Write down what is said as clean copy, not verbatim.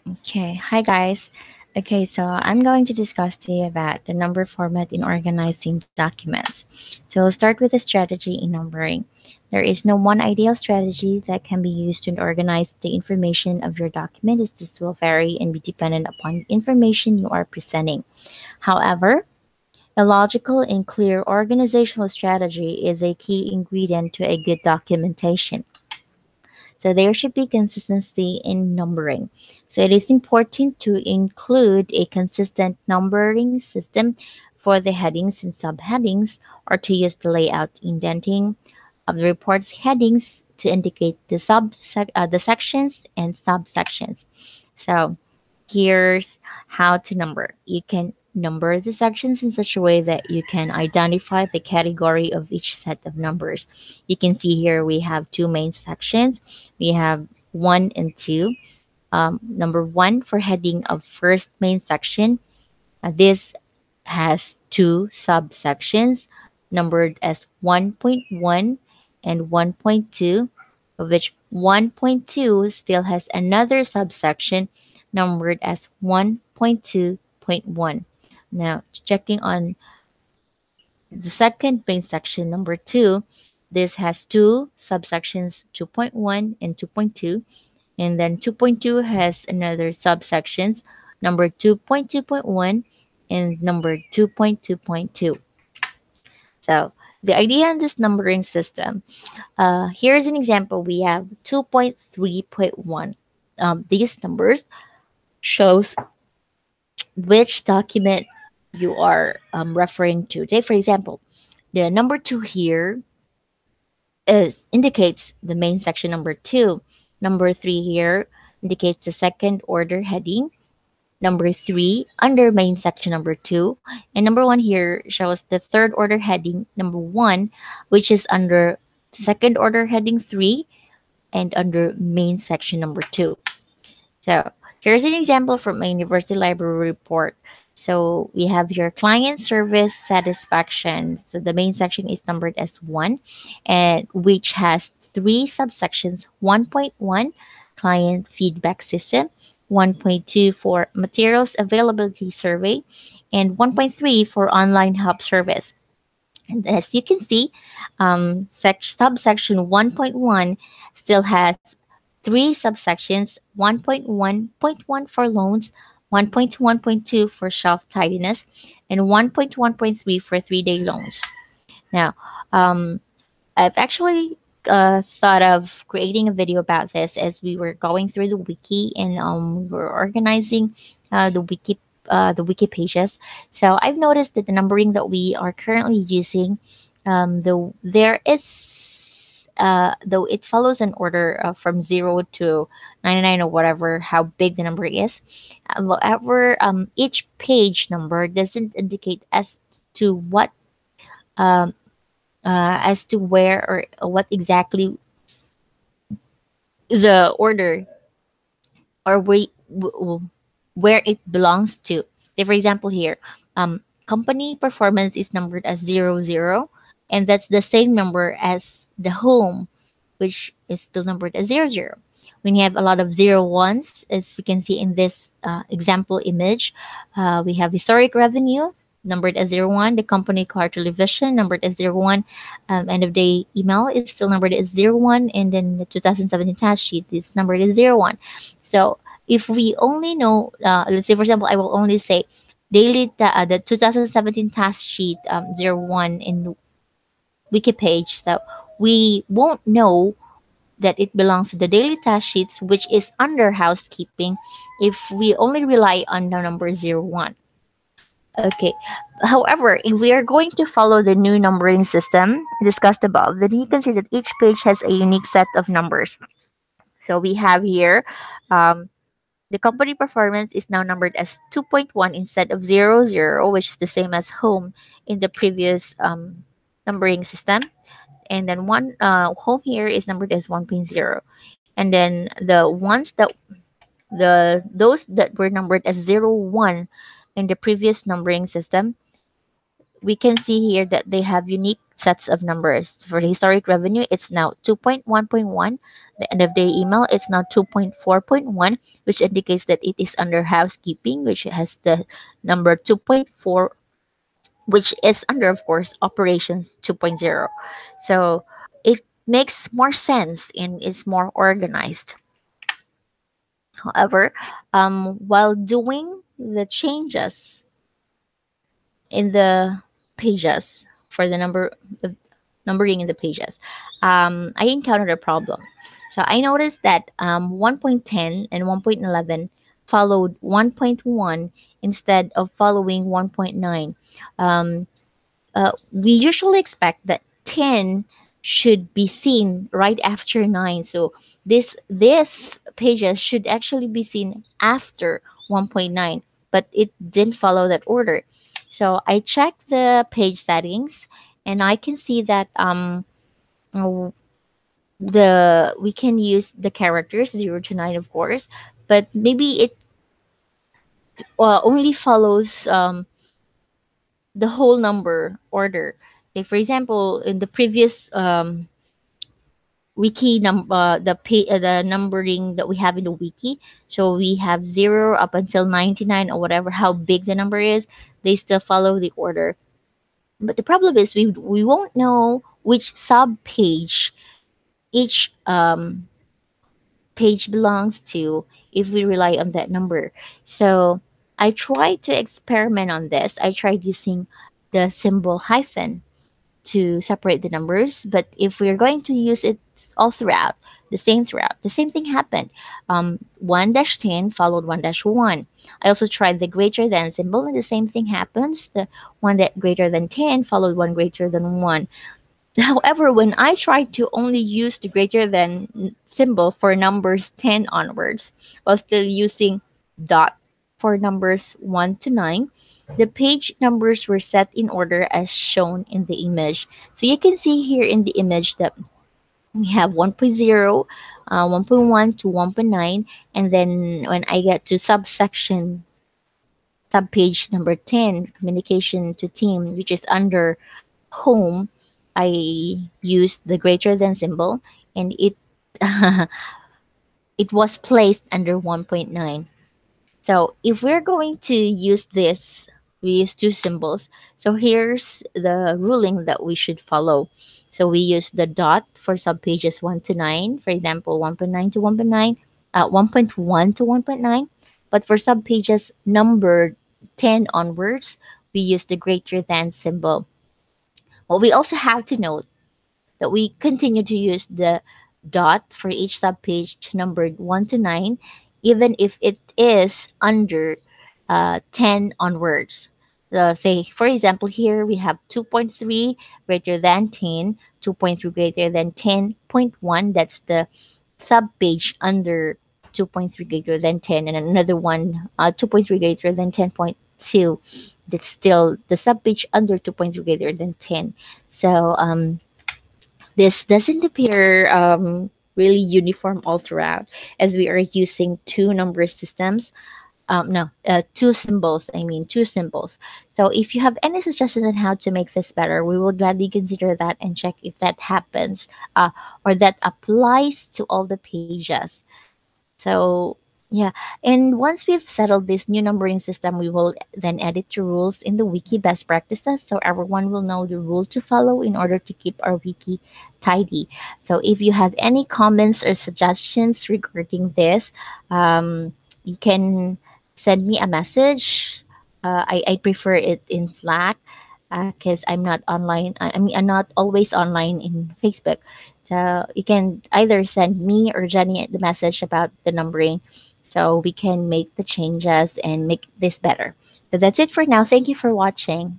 Okay, hi guys. Okay, so I'm going to discuss to you about the number format in organizing documents. So we'll start with the strategy in numbering. There is no one ideal strategy that can be used to organize the information of your document, as this will vary and be dependent upon the information you are presenting. However, a logical and clear organizational strategy is a key ingredient to a good documentation. So there should be consistency in numbering. So it is important to include a consistent numbering system for the headings and subheadings, or to use the layout indenting of the report's headings to indicate the sections and subsections. So here's how to number. You can number the sections in such a way that you can identify the category of each set of numbers. You can see here we have two main sections. We have one and two. Number one for heading of first main section. This has two subsections numbered as 1.1 and 1.2, of which 1.2 still has another subsection numbered as 1.2.1. Now, checking on the second main section, number 2, this has two subsections 2.1 and 2.2, and then 2.2 has another subsections number 2.2.1 and number 2.2.2. So the idea in this numbering system, here's an example. We have 2.3.1. These numbers shows which document you are referring to. Take for example, the number 2 here indicates the main section number 2. Number 3 here indicates the second order heading. Number 3 under main section number 2. And number 1 here shows the third order heading number 1, which is under second order heading 3 and under main section number 2. So here's an example from a university library report. So we have your client service satisfaction. So the main section is numbered as 1, and which has three subsections: 1.1 client feedback system, 1.2 for materials availability survey, and 1.3 for online help service. And as you can see, subsection 1.1 still has three subsections: 1.1.1 for loans, 1.1.2 for shelf tidiness, and 1.1.3 for 3-day loans. Now, um, I've actually thought of creating a video about this as we were going through the wiki, and we were organizing the wiki pages. So I've noticed that the numbering that we are currently using, though there is though it follows an order from 0 to 99 or whatever how big the number is. However, each page number doesn't indicate to what as to where or what exactly the order, or where it belongs to. Say for example here, company performance is numbered as 00, and that's the same number as the home, which is still numbered as 00. When you have a lot of zero ones, as we can see in this example image, we have historic revenue numbered as 01, the company quarterly vision numbered as 01, end of day email is still numbered as 01, and then the 2017 task sheet is numbered as 01. So if we only know, let's say for example, I will only say the 2017 task sheet 01 in wiki page, so we won't know that it belongs to the daily task sheets, which is under housekeeping, if we only rely on the number 01. Okay. However, if we are going to follow the new numbering system discussed above, then you can see that each page has a unique set of numbers. So we have here, um, the company performance is now numbered as 2.1 instead of 00, which is the same as home in the previous numbering system. And then home here is numbered as 1.0. And then those that were numbered as 01 in the previous numbering system, we can see here that they have unique sets of numbers. For the historic revenue, it's now 2.1.1. The end of day email, it's now 2.4.1, which indicates that it is under housekeeping, which has the number 2.4, which is under, of course, operations 2.0. So it makes more sense and is more organized. However, while doing the changes in the pages for the numbering in the pages, I encountered a problem. So I noticed that 1.10 and 1.11 followed 1.1 instead of following 1.9. Um, we usually expect that 10 should be seen right after 9. So this pages should actually be seen after 1.9, but it didn't follow that order. So I checked the page settings, and I can see that uh, the we can use the characters 0 to 9, of course, but maybe it only follows the whole number order. Like for example, in the previous wiki the numbering that we have in the wiki, so we have 0 up until 99 or whatever, how big the number is, they still follow the order. But the problem is we won't know which sub page each page belongs to if we rely on that number. So I tried to experiment on this. I tried using the symbol hyphen to separate the numbers. But if we're going to use it all throughout, the same thing happened. 1-10 followed 1-1. I also tried the greater than symbol, and the same thing happens. The one that greater than 10 followed one greater than 1. However, when I tried to only use the greater than symbol for numbers 10 onwards, while still using dot for numbers 1 to 9, the page numbers were set in order as shown in the image. So you can see here in the image that we have 1.0, 1.1 to 1.9, and then when I get to subsection subpage number 10, communication to team, which is under home, I used the greater than symbol, and it it was placed under 1.9. So if we're going to use this, we use two symbols. So here's the ruling that we should follow. So we use the dot for subpages 1 to 9, for example, 1.9 to 1.9, 1.1 to 1.9. But for subpages numbered 10 onwards, we use the greater than symbol. What we also have to note that we continue to use the dot for each subpage numbered 1 to 9, even if it is under 10 onwards. Say, for example, here we have 2.3 greater than 10, 2.3 greater than 10.1. That's the subpage under 2.3 greater than 10, and another one, 2.3 greater than 10.2. That's still the subpage under 2.3 greater than 10. So, this doesn't appear really uniform all throughout, as we are using two number systems. No, two symbols. I mean, two symbols. So if you have any suggestions on how to make this better, we will gladly consider that and check if that happens or that applies to all the pages. So yeah, and once we've settled this new numbering system, we will then edit the rules in the wiki best practices so everyone will know the rule to follow in order to keep our wiki tidy. So if you have any comments or suggestions regarding this, you can send me a message. I prefer it in Slack because I'm not online. I mean, I'm not always online in Facebook. So you can either send me or Jenny the message about the numbering so we can make the changes and make this better. So that's it for now. Thank you for watching.